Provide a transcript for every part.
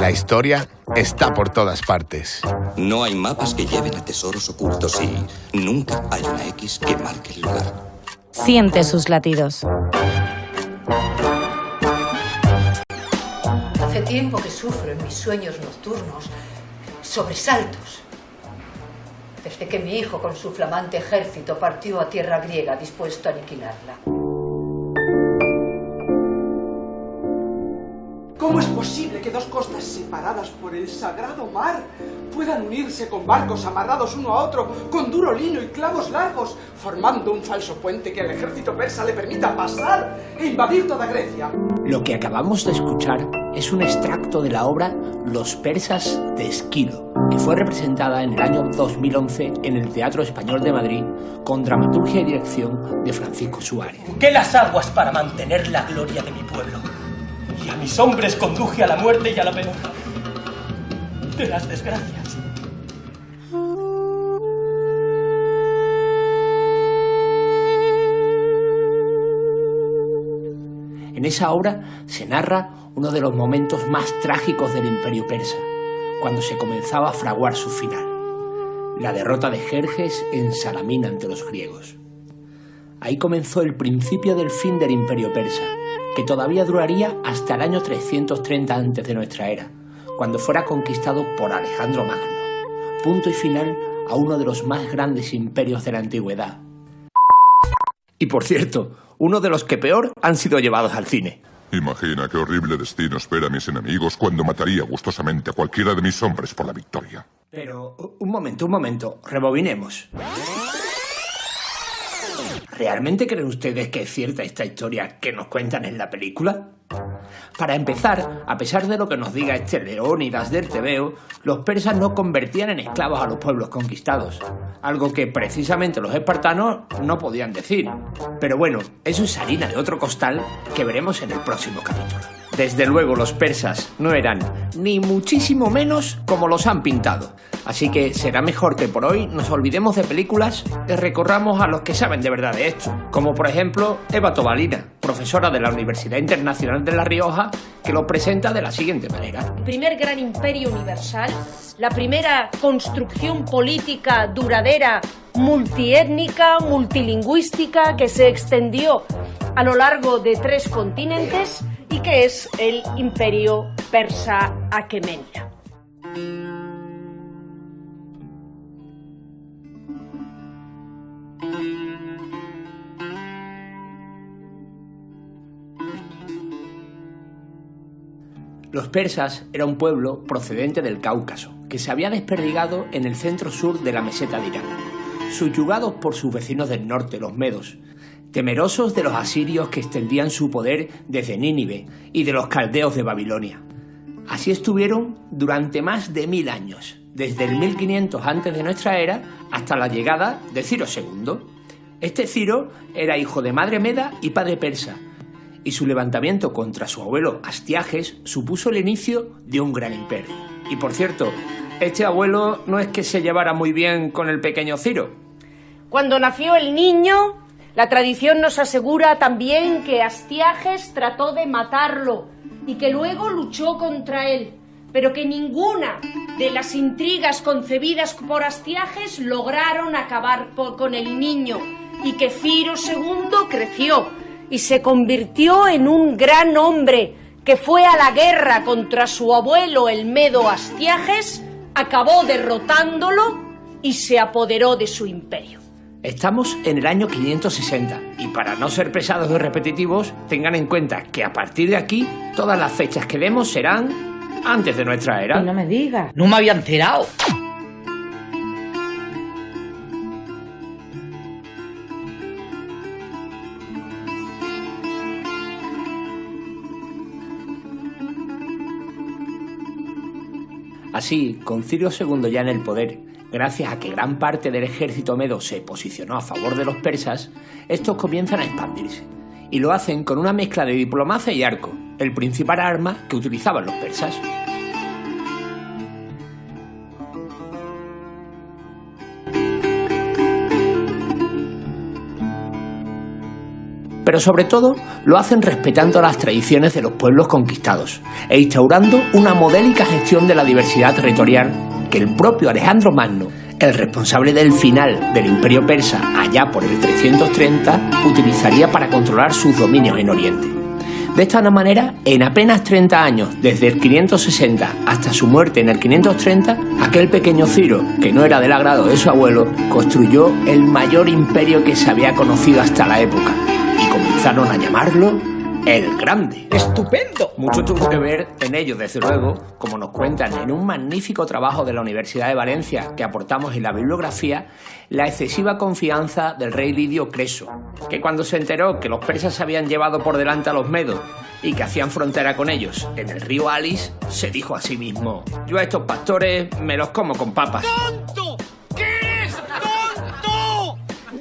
La historia está por todas partes. No hay mapas que lleven a tesoros ocultos y nunca hay una X que marque el lugar. Siente sus latidos. Hace tiempo que sufro en mis sueños nocturnos sobresaltos. Desde que mi hijo con su flamante ejército partió a tierra griega dispuesto a aniquilarla. ¿Cómo es posible que dos costas separadas por el sagrado mar puedan unirse con barcos amarrados uno a otro con duro lino y clavos largos, formando un falso puente que al ejército persa le permita pasar e invadir toda Grecia? Lo que acabamos de escuchar es un extracto de la obra Los persas de Esquilo, que fue representada en el año 2011 en el Teatro Español de Madrid con dramaturgia y dirección de Francisco Suárez. Busqué las aguas para mantener la gloria de mi pueblo. Y a mis hombres conduje a la muerte y a la peor de las desgracias. En esa obra se narra uno de los momentos más trágicos del Imperio Persa, cuando se comenzaba a fraguar su final, la derrota de Jerjes en Salamina ante los griegos. Ahí comenzó el principio del fin del Imperio Persa, que todavía duraría hasta el año 330 antes de nuestra era, cuando fuera conquistado por Alejandro Magno, punto y final a uno de los más grandes imperios de la antigüedad. Y por cierto, uno de los que peor han sido llevados al cine. Imagina qué horrible destino espera a mis enemigos cuando mataría gustosamente a cualquiera de mis hombres por la victoria. Pero, un momento, rebobinemos. ¿Realmente creen ustedes que es cierta esta historia que nos cuentan en la película? Para empezar, a pesar de lo que nos diga este Leónidas del Tebeo, los persas no convertían en esclavos a los pueblos conquistados, algo que precisamente los espartanos no podían decir. Pero bueno, eso es harina de otro costal que veremos en el próximo capítulo. Desde luego los persas no eran ni muchísimo menos como los han pintado. Así que será mejor que por hoy nos olvidemos de películas y recorramos a los que saben de verdad de esto. Como por ejemplo Eva Tobalina, profesora de la Universidad Internacional de La Rioja, que lo presenta de la siguiente manera. El primer gran imperio universal, la primera construcción política duradera, multiétnica, multilingüística, que se extendió a lo largo de 3 continentes y que es el imperio persa aquemenida. Los persas era un pueblo procedente del Cáucaso, que se había desperdigado en el centro-sur de la meseta de Irán, subyugados por sus vecinos del norte, los medos, temerosos de los asirios que extendían su poder desde Nínive y de los caldeos de Babilonia. Así estuvieron durante más de 1000 años, desde el 1500 antes de nuestra era hasta la llegada de Ciro II. Este Ciro era hijo de madre meda y padre persa, y su levantamiento contra su abuelo Astiages supuso el inicio de un gran imperio. Y por cierto, este abuelo no es que se llevara muy bien con el pequeño Ciro. Cuando nació el niño, la tradición nos asegura también que Astiages trató de matarlo y que luego luchó contra él, pero que ninguna de las intrigas concebidas por Astiages lograron acabar con el niño y que Ciro II creció y se convirtió en un gran hombre que fue a la guerra contra su abuelo el medo Astiages, acabó derrotándolo y se apoderó de su imperio. Estamos en el año 560 y para no ser pesados y repetitivos, tengan en cuenta que a partir de aquí todas las fechas que demos serán antes de nuestra era. No me digas, no me había enterado. Así, con Ciro II ya en el poder, gracias a que gran parte del ejército medo se posicionó a favor de los persas, estos comienzan a expandirse, y lo hacen con una mezcla de diplomacia y arco, el principal arma que utilizaban los persas. pero sobre todo lo hacen respetando las tradiciones de los pueblos conquistados e instaurando una modélica gestión de la diversidad territorial que el propio Alejandro Magno, el responsable del final del Imperio Persa allá por el 330, utilizaría para controlar sus dominios en Oriente. De esta manera, en apenas 30 años, desde el 560 hasta su muerte en el 530, aquel pequeño Ciro, que no era del agrado de su abuelo, construyó el mayor imperio que se había conocido hasta la época, y comenzaron a llamarlo el Grande. ¡Estupendo! Mucho tuvo que ver en ello, desde luego, como nos cuentan en un magnífico trabajo de la Universidad de Valencia que aportamos en la bibliografía, la excesiva confianza del rey Lidio Creso, que cuando se enteró que los persas se habían llevado por delante a los medos y que hacían frontera con ellos en el río Alis, se dijo a sí mismo: yo a estos pastores me los como con papas. ¡Tonto! ¿Qué eres tonto?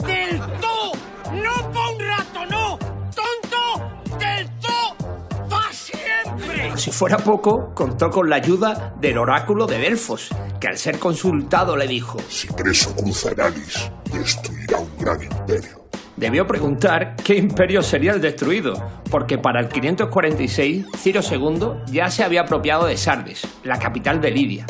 ¡Del todo! ¡No pa' un rato, no! ¡Tonto! ¡Del todo! ¡Pa' siempre! Si fuera poco, contó con la ayuda del oráculo de Delfos, que al ser consultado le dijo: Si Creso cruza el Alis, destruirá un gran imperio. Debió preguntar qué imperio sería el destruido, porque para el 546 Ciro II ya se había apropiado de Sardes, la capital de Lidia.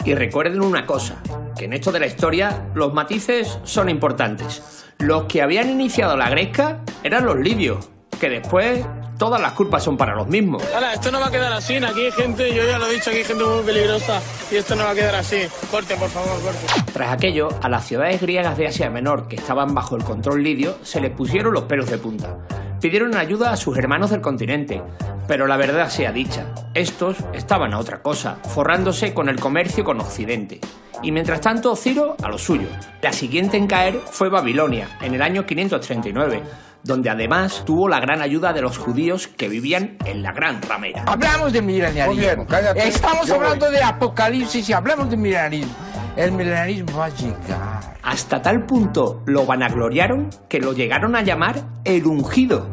Y recuerden una cosa, que en esto de la historia los matices son importantes. Los que habían iniciado la gresca eran los lidios, que después todas las culpas son para los mismos. Ahora, esto no va a quedar así, aquí hay gente, yo ya lo he dicho, aquí hay gente muy peligrosa y esto no va a quedar así. Corte, por favor, corte. Tras aquello, a las ciudades griegas de Asia Menor que estaban bajo el control lidio se les pusieron los pelos de punta. Pidieron ayuda a sus hermanos del continente, pero la verdad sea dicha, estos estaban a otra cosa, forrándose con el comercio con Occidente. Y mientras tanto, Ciro a lo suyo. La siguiente en caer fue Babilonia, en el año 539, donde además tuvo la gran ayuda de los judíos que vivían en la Gran Ramera. Hablamos de milenarismo. Estamos hablando de apocalipsis y hablamos de milenarismo. El milenarismo va a llegar. Hasta tal punto lo vanagloriaron que lo llegaron a llamar el ungido.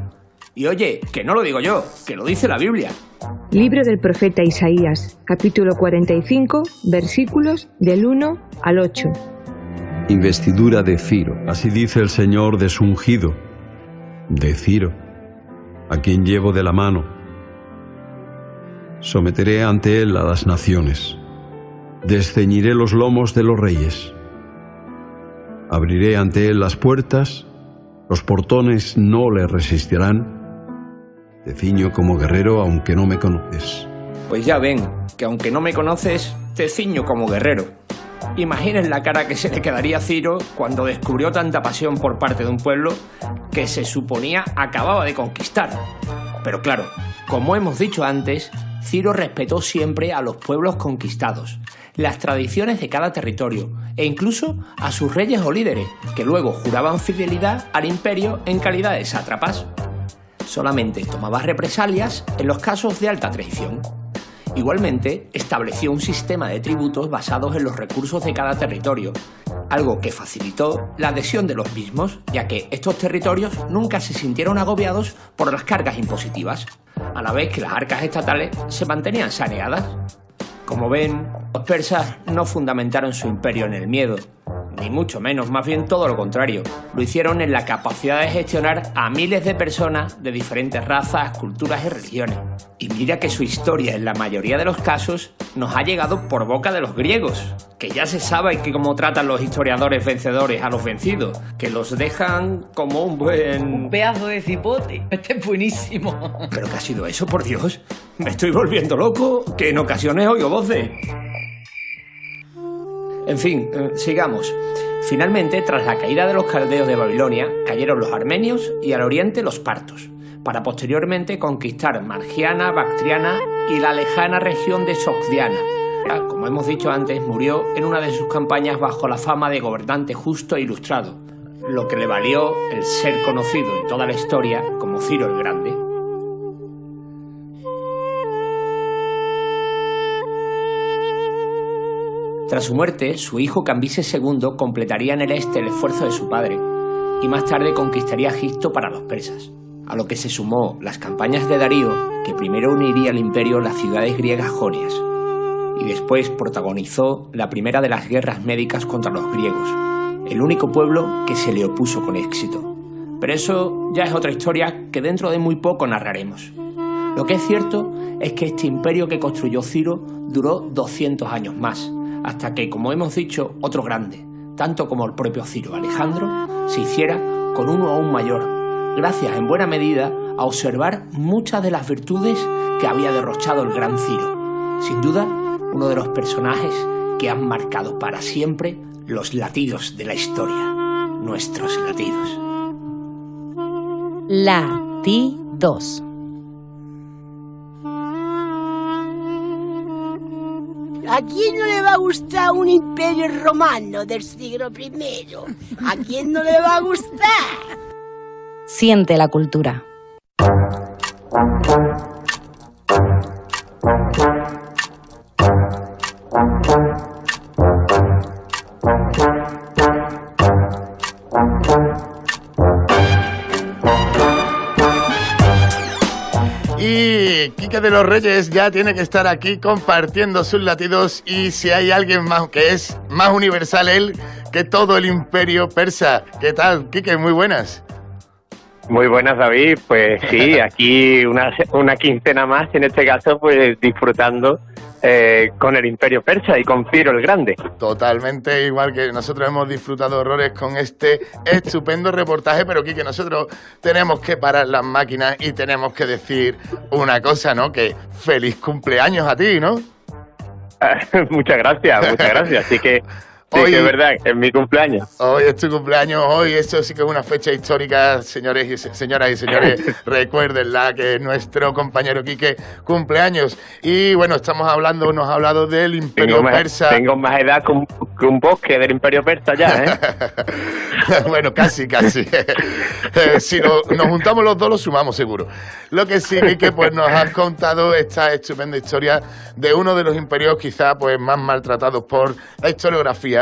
Y oye, que no lo digo yo, que lo dice la Biblia. Libro del profeta Isaías, capítulo 45, versículos del 1 al 8. Investidura de Ciro, así dice el Señor de su ungido, de Ciro, a quien llevo de la mano. Someteré ante él a las naciones, desceñiré los lomos de los reyes, abriré ante él las puertas, los portones no le resistirán. Te ciño como guerrero aunque no me conoces. Pues ya ven, que aunque no me conoces, te ciño como guerrero. Imaginen la cara que se le quedaría a Ciro cuando descubrió tanta pasión por parte de un pueblo que se suponía acababa de conquistar. Pero claro, como hemos dicho antes, Ciro respetó siempre a los pueblos conquistados, las tradiciones de cada territorio e incluso a sus reyes o líderes, que luego juraban fidelidad al imperio en calidad de sátrapas. Solamente tomaba represalias en los casos de alta traición. Igualmente, estableció un sistema de tributos basados en los recursos de cada territorio, algo que facilitó la adhesión de los mismos, ya que estos territorios nunca se sintieron agobiados por las cargas impositivas, a la vez que las arcas estatales se mantenían saneadas. Como ven, los persas no fundamentaron su imperio en el miedo, ni mucho menos, más bien todo lo contrario. Lo hicieron en la capacidad de gestionar a miles de personas de diferentes razas, culturas y religiones. Y mira que su historia, en la mayoría de los casos, nos ha llegado por boca de los griegos, que ya se sabe que cómo tratan los historiadores vencedores a los vencidos, que los dejan como un buen... Un pedazo de cipote. Este es buenísimo. ¿Pero qué ha sido eso, por Dios? Me estoy volviendo loco, que en ocasiones oigo voces. En fin, sigamos. Finalmente, tras la caída de los caldeos de Babilonia, cayeron los armenios y al oriente los partos, para posteriormente conquistar Margiana, Bactriana y la lejana región de Sogdiana. Como hemos dicho antes, murió en una de sus campañas bajo la fama de gobernante justo e ilustrado, lo que le valió el ser conocido en toda la historia como Ciro el Grande. Tras su muerte, su hijo Cambises II completaría en el este el esfuerzo de su padre y más tarde conquistaría Egipto para los persas, a lo que se sumó las campañas de Darío, que primero uniría al imperio las ciudades griegas jonias y después protagonizó la primera de las guerras médicas contra los griegos, el único pueblo que se le opuso con éxito. Pero eso ya es otra historia que dentro de muy poco narraremos. Lo que es cierto es que este imperio que construyó Ciro duró 200 años más, hasta que, como hemos dicho, otro grande, tanto como el propio Ciro, Alejandro, se hiciera con uno aún mayor, gracias en buena medida a observar muchas de las virtudes que había derrochado el gran Ciro. Sin duda, uno de los personajes que han marcado para siempre los latidos de la historia, nuestros latidos. Latidos. ¿A quién no le va a gustar un imperio romano del siglo I? ¿A quién no le va a gustar? Siente la cultura. Y Quique de los Reyes ya tiene que estar aquí compartiendo sus latidos, y si hay alguien más que es más universal él que todo el imperio persa. ¿Qué tal, Quique? Muy buenas. Muy buenas, David. Pues sí, aquí una quincena más, en este caso, pues disfrutando con el imperio persa y con Ciro el Grande. Totalmente igual que nosotros hemos disfrutado horrores con este estupendo reportaje, pero Quique, nosotros tenemos que parar las máquinas y tenemos que decir una cosa, ¿no? Que feliz cumpleaños a ti, ¿no? Muchas gracias. Así que hoy, que es verdad, es mi cumpleaños. Hoy es tu cumpleaños, hoy esto sí que es una fecha histórica, señores y señoras y señores, recuérdenla, que nuestro compañero Quique cumpleaños. Y bueno, nos ha hablado del imperio persa. Tengo más edad que un bosque del imperio persa ya, ¿eh? Bueno, casi. Si nos juntamos los dos, lo sumamos seguro. Lo que sí, Quique, pues nos has contado esta estupenda historia de uno de los imperios quizá pues más maltratados por la historiografía,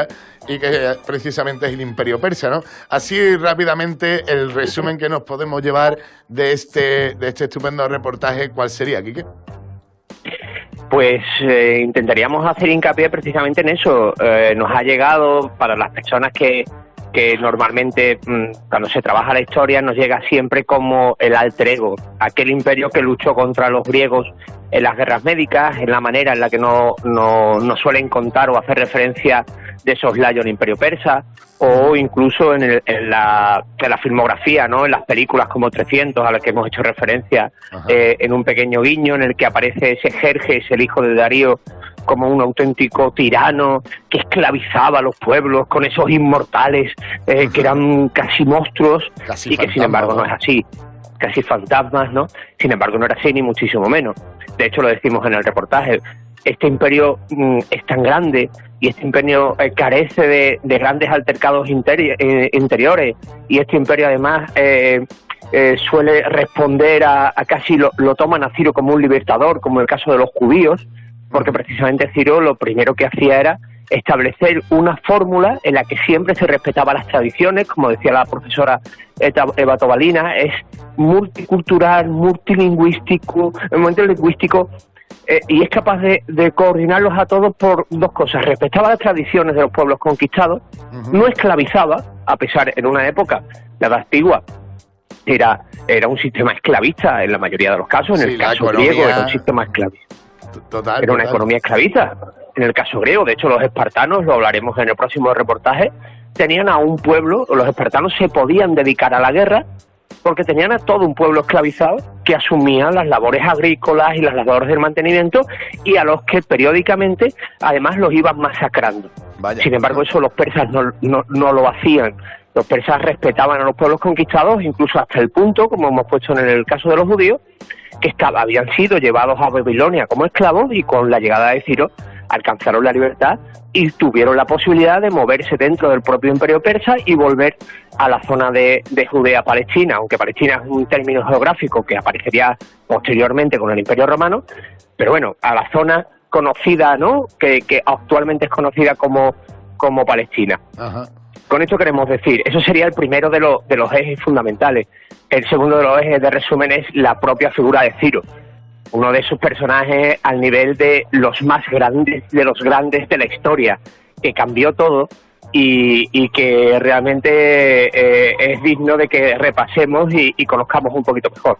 y que precisamente es el imperio persa, ¿no? Así rápidamente, el resumen que nos podemos llevar de este estupendo reportaje, ¿cuál sería, Quique? Pues intentaríamos hacer hincapié precisamente en eso. Nos ha llegado, para las personas que normalmente cuando se trabaja la historia nos llega siempre como el alter ego, aquel imperio que luchó contra los griegos en las guerras médicas, en la manera en la que no suelen contar o hacer referencia de soslayo al imperio persa, o incluso en la filmografía, ¿no? En las películas como 300, a las que hemos hecho referencia, en un pequeño guiño en el que aparece ese Jerjes, el hijo de Darío, como un auténtico tirano que esclavizaba a los pueblos con esos inmortales que eran casi monstruos, y que sin embargo no es así, casi fantasmas, ¿no? Sin embargo no era así, ni muchísimo menos. De hecho lo decimos en el reportaje, este imperio es tan grande, y este imperio carece de grandes altercados interiores, y este imperio además suele responder a casi lo toman a Ciro como un libertador, como en el caso de los judíos, porque precisamente Ciro lo primero que hacía era establecer una fórmula en la que siempre se respetaban las tradiciones, como decía la profesora Eva Tobalina, es multicultural, multilingüístico, y es capaz de coordinarlos a todos por dos cosas: respetaba las tradiciones de los pueblos conquistados, no esclavizaba, a pesar, en una época, la Edad Antigua, era un sistema esclavista en la mayoría de los casos, en el caso griego era un sistema esclavista. Era una economía esclavista. En el caso griego, de hecho, los espartanos, lo hablaremos en el próximo reportaje, tenían a un pueblo, los espartanos se podían dedicar a la guerra porque tenían a todo un pueblo esclavizado que asumía las labores agrícolas y las labores del mantenimiento, y a los que periódicamente además los iban masacrando. Sin embargo, eso los persas no lo hacían. Los persas respetaban a los pueblos conquistados, incluso hasta el punto, como hemos puesto en el caso de los judíos, que habían sido llevados a Babilonia como esclavos, y con la llegada de Ciro alcanzaron la libertad y tuvieron la posibilidad de moverse dentro del propio imperio persa y volver a la zona de Judea-Palestina, aunque Palestina es un término geográfico que aparecería posteriormente con el imperio romano, pero bueno, a la zona conocida, ¿no?, que actualmente es conocida como Palestina. Con esto queremos decir, eso sería el primero de los ejes fundamentales. El segundo de los ejes de resumen es la propia figura de Ciro, uno de sus personajes al nivel de los más grandes de los grandes de la historia, que cambió todo y que realmente es digno de que repasemos y conozcamos un poquito mejor.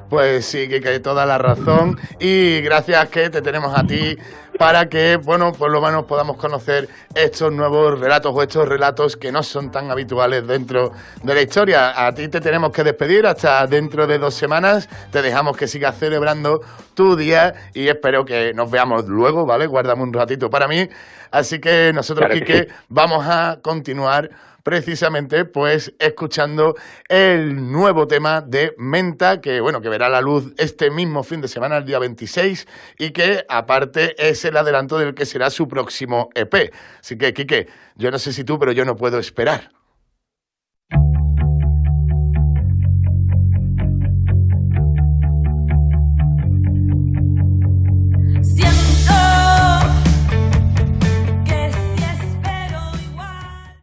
Pues sí, que toda la razón, y gracias que te tenemos a ti para que, bueno, por lo menos podamos conocer estos nuevos relatos o estos relatos que no son tan habituales dentro de la historia. A ti te tenemos que despedir hasta dentro de 2 semanas, te dejamos que sigas celebrando tu día y espero que nos veamos luego, ¿vale? Guárdame un ratito para mí. Así que nosotros, claro que Quique, sí, vamos a continuar precisamente pues escuchando el nuevo tema de Menta, que bueno, que verá la luz este mismo fin de semana, el día 26, y que aparte es el adelanto del que será su próximo EP. Así que, Quique, yo no sé si tú, pero yo no puedo esperar.